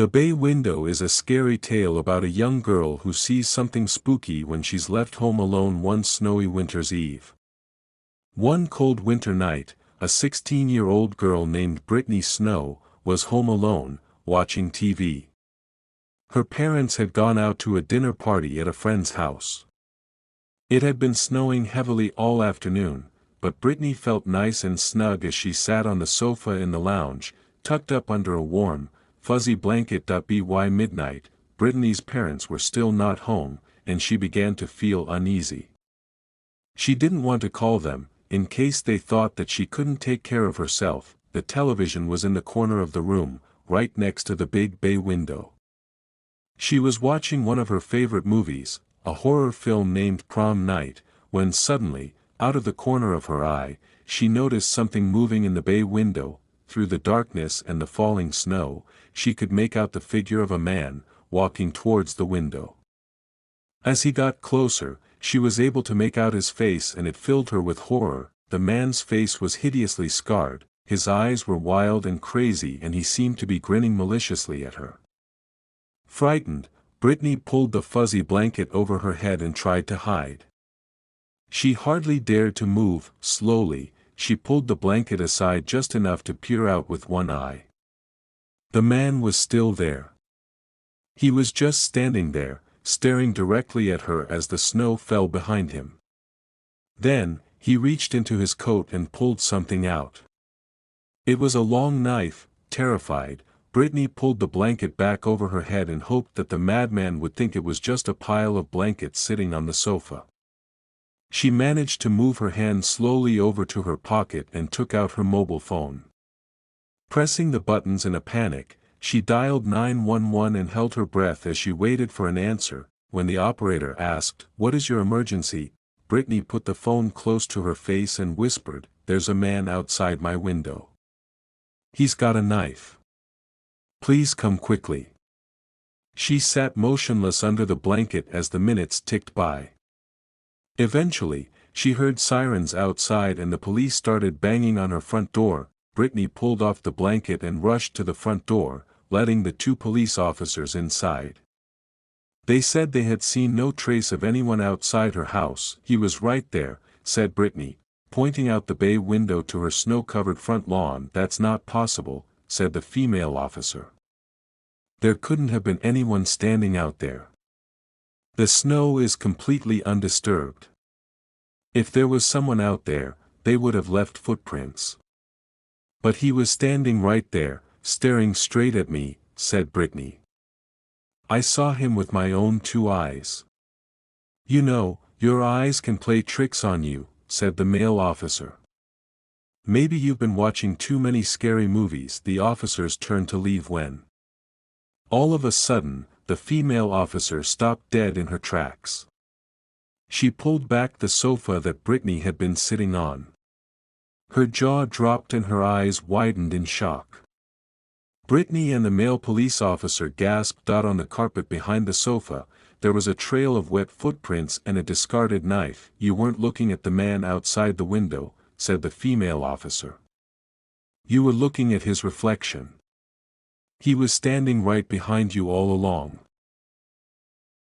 The Bay Window is a scary tale about a young girl who sees something spooky when she's left home alone one snowy winter's eve. One cold winter night, a 16-year-old girl named Brittany Snow was home alone, watching TV. Her parents had gone out to a dinner party at a friend's house. It had been snowing heavily all afternoon, but Brittany felt nice and snug as she sat on the sofa in the lounge, tucked up under a warm, fuzzy blanket. By midnight, Brittany's parents were still not home, and she began to feel uneasy. She didn't want to call them, in case they thought that she couldn't take care of herself. The television was in the corner of the room, right next to the big bay window. She was watching one of her favorite movies, a horror film named Prom Night, when suddenly, out of the corner of her eye, she noticed something moving in the bay window. Through the darkness and the falling snow, she could make out the figure of a man, walking towards the window. As he got closer, she was able to make out his face, and it filled her with horror. The man's face was hideously scarred, his eyes were wild and crazy, and he seemed to be grinning maliciously at her. Frightened, Brittany pulled the fuzzy blanket over her head and tried to hide. She hardly dared to move. Slowly, she pulled the blanket aside just enough to peer out with one eye. The man was still there. He was just standing there, staring directly at her as the snow fell behind him. Then, he reached into his coat and pulled something out. It was a long knife. Terrified, Brittany pulled the blanket back over her head and hoped that the madman would think it was just a pile of blankets sitting on the sofa. She managed to move her hand slowly over to her pocket and took out her mobile phone. Pressing the buttons in a panic, she dialed 911 and held her breath as she waited for an answer. When the operator asked, "What is your emergency?" Brittany put the phone close to her face and whispered, "There's a man outside my window. He's got a knife. Please come quickly." She sat motionless under the blanket as the minutes ticked by. Eventually, she heard sirens outside and the police started banging on her front door. Brittany pulled off the blanket and rushed to the front door, letting the two police officers inside. They said they had seen no trace of anyone outside her house. "He was right there," said Brittany, pointing out the bay window to her snow-covered front lawn. "That's not possible," said the female officer. "There couldn't have been anyone standing out there. The snow is completely undisturbed. If there was someone out there, they would have left footprints." "But he was standing right there, staring straight at me," said Brittany. "I saw him with my own two eyes." "You know, your eyes can play tricks on you," said the male officer. "Maybe you've been watching too many scary movies." The officers turned to leave when, all of a sudden, the female officer stopped dead in her tracks. She pulled back the sofa that Brittany had been sitting on. Her jaw dropped and her eyes widened in shock. Brittany and the male police officer gasped. On the carpet behind the sofa, there was a trail of wet footprints and a discarded knife. "You weren't looking at the man outside the window," said the female officer. "You were looking at his reflection. He was standing right behind you all along."